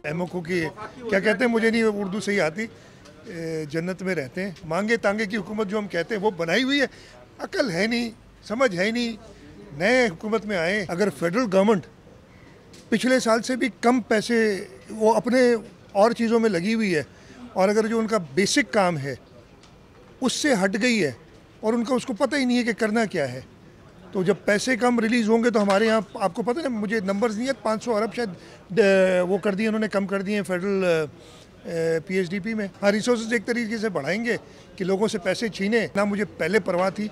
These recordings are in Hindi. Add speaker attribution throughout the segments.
Speaker 1: एमओको की क्या कहते हैं, मुझे नहीं उर्दू सही आती, जन्नत में रहते हैं। मांगे तांगे की हुकूमत जो हम कहते हैं वो बनाई हुई है, अकल है नहीं, समझ है नहीं। नए हुकूमत में आए, अगर फेडरल गवर्नमेंट पिछले साल से भी कम पैसे वो अपने और चीज़ों में लगी हुई है, और अगर जो उनका बेसिक काम है उससे हट गई है और उनका उसको पता ही नहीं है कि करना क्या है, तो जब पैसे कम रिलीज़ होंगे तो हमारे यहाँ आपको पता है, मुझे नंबर्स नहीं है, 500 अरब शायद वो कर दिए उन्होंने, कम कर दिए फेडरल पीएचडीपी में। हाँ, रिसोर्सेज एक तरीके से बढ़ाएंगे कि लोगों से पैसे छीने ना, मुझे पहले परवाह थी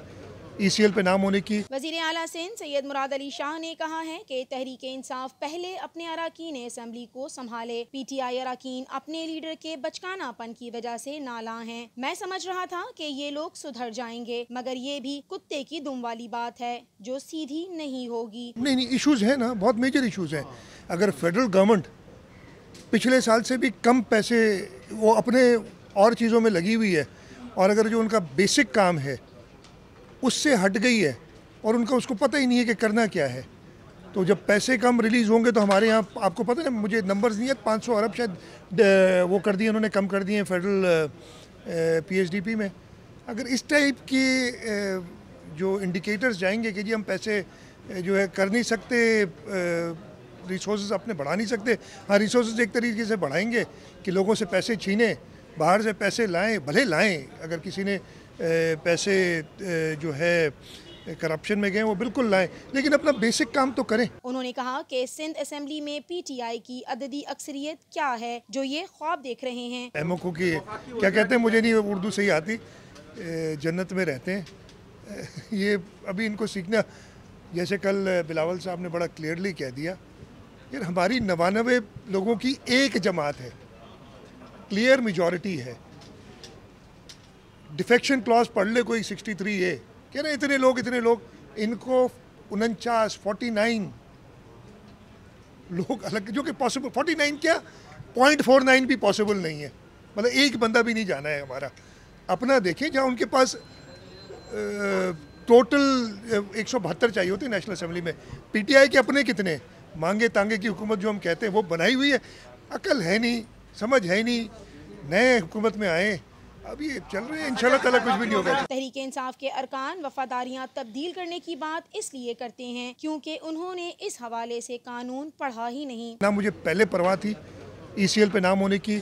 Speaker 1: ईसीएल पे नाम होने की।
Speaker 2: वज़ीर आला सिंध सैयद मुराद अली शाह ने कहा है कि तहरीक इंसाफ पहले अपने अराकीन असम्बली को संभाले। पीटीआई अराकीन अपने लीडर के बचकानापन की वजह से नाला हैं। मैं समझ रहा था कि ये लोग सुधर जाएंगे, मगर ये भी कुत्ते की दुम वाली बात है जो सीधी नहीं होगी।
Speaker 1: नहीं, इश्यूज है ना, बहुत मेजर इश्यूज हैं। अगर फेडरल गवर्नमेंट पिछले साल से भी कम पैसे वो अपने और चीज़ों में लगी हुई है, और अगर जो उनका बेसिक काम है उससे हट गई है और उनका उसको पता ही नहीं है कि करना क्या है, तो जब पैसे कम रिलीज़ होंगे तो हमारे यहाँ आपको पता है, मुझे नंबर्स नहीं है, 500 अरब शायद वो कर दिए उन्होंने, कम कर दिए फेडरल पीएचडीपी में। अगर इस टाइप की जो इंडिकेटर्स जाएंगे कि जी हम पैसे जो है कर नहीं सकते, रिसोर्सेज अपने बढ़ा नहीं सकते। हाँ, रिसोर्सेज एक तरीके से बढ़ाएंगे कि लोगों से पैसे छीने, बाहर से पैसे लाएं, भले लाएं, अगर किसी ने पैसे जो है करप्शन में गए वो बिल्कुल लाएं, लेकिन अपना बेसिक काम तो करें।
Speaker 2: उन्होंने कहा कि सिंध असेंबली में पीटीआई की अददी अक्सरियत क्या है जो ये ख्वाब देख रहे हैं।
Speaker 1: एमओको की क्या कहते हैं, मुझे नहीं उर्दू सही आती, जन्नत में रहते हैं। ये अभी इनको सीखना, जैसे कल बिलावल साहब ने बड़ा क्लियरली कह दिया, यार हमारी 99 लोगों की एक जमात है, क्लियर मेजॉरिटी है। डिफेक्शन क्लॉज पढ़ ले कोई 63A, कह रहे इतने लोग, इनको 49 लोग अलग, जो कि पॉसिबल 49 क्या 0.49 भी पॉसिबल नहीं है, मतलब एक बंदा भी नहीं जाना है हमारा। अपना देखें, जहाँ उनके पास टोटल 172 चाहिए होते नेशनल असेंबली में, पीटीआई के अपने कितने। मांगे तांगे की हुकूमत जो हम कहते हैं वो बनाई हुई है, अकल है नहीं, समझ है नहीं। नए हुकूमत में आए, अभी चल रहे हैं, इंशाल्लाह ताला कुछ भी नहीं होगा।
Speaker 2: तहरीक इंसाफ के अरकान वफादारियां तब्दील करने की बात इसलिए करते हैं क्योंकि उन्होंने इस हवाले से कानून पढ़ा ही नहीं।
Speaker 1: ना मुझे पहले परवाह थी ईसीएल पे नाम होने की।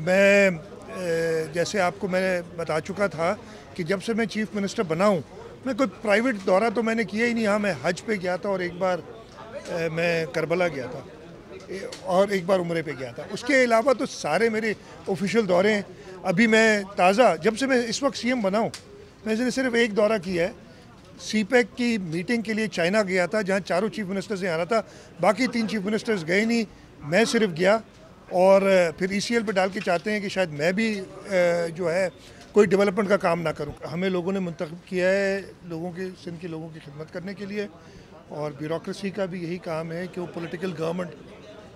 Speaker 1: मैं जैसे आपको मैंने बता चुका था कि जब से मैं चीफ मिनिस्टर बना हूँ, मैं कोई प्राइवेट दौरा तो मैंने किया ही नहीं। हाँ, मैं हज पे गया था और एक बार मैं करबला गया था और एक बार उम्रे पे गया था। उसके अलावा तो सारे मेरे ऑफिशियल दौरे हैं। अभी मैं ताज़ा, जब से मैं इस वक्त सीएम बना हूँ, मैंने सिर्फ एक दौरा किया है, सीपैक की मीटिंग के लिए चाइना गया था, जहाँ चारों चीफ मिनिस्टर्स ने आना था, बाकी 3 चीफ मिनिस्टर्स गए नहीं, मैं सिर्फ गया। और फिर ईसीएल पे डाल के चाहते हैं कि शायद मैं भी जो है कोई डेवलपमेंट का काम ना करूं। हमें लोगों ने मुंतखब किया है लोगों के, सिंध के लोगों की खिदमत करने के लिए, और ब्यूरोक्रेसी का भी यही काम है कि वो पॉलिटिकल गवर्नमेंट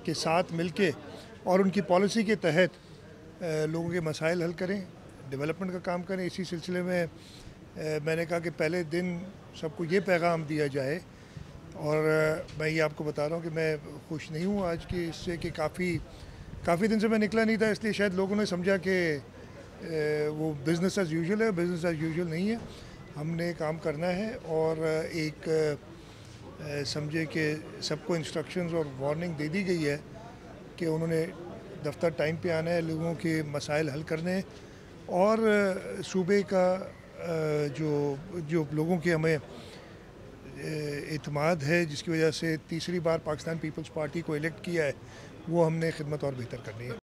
Speaker 1: के साथ मिलके और उनकी पॉलिसी के तहत लोगों के मसाइल हल करें, डेवलपमेंट का काम करें। इसी सिलसिले में मैंने कहा कि पहले दिन सबको ये पैगाम दिया जाए, और मैं ये आपको बता रहा हूँ कि मैं खुश नहीं हूँ आज की इससे कि काफ़ी दिन से मैं निकला नहीं था, इसलिए शायद लोगों ने समझा कि वो बिज़नेस एज़ यूजुअल है। बिज़नेस एज़ यूजुअल नहीं है, हमने काम करना है। और एक समझे कि सबको इंस्ट्रक्शंस और वार्निंग दे दी गई है कि उन्होंने दफ्तर टाइम पे आना है, लोगों के मसाइल हल करने, और सूबे का जो लोगों के हमें एतमाद है, जिसकी वजह से तीसरी बार पाकिस्तान पीपल्स पार्टी को इलेक्ट किया है, वो हमने खिदमत और बेहतर करनी है।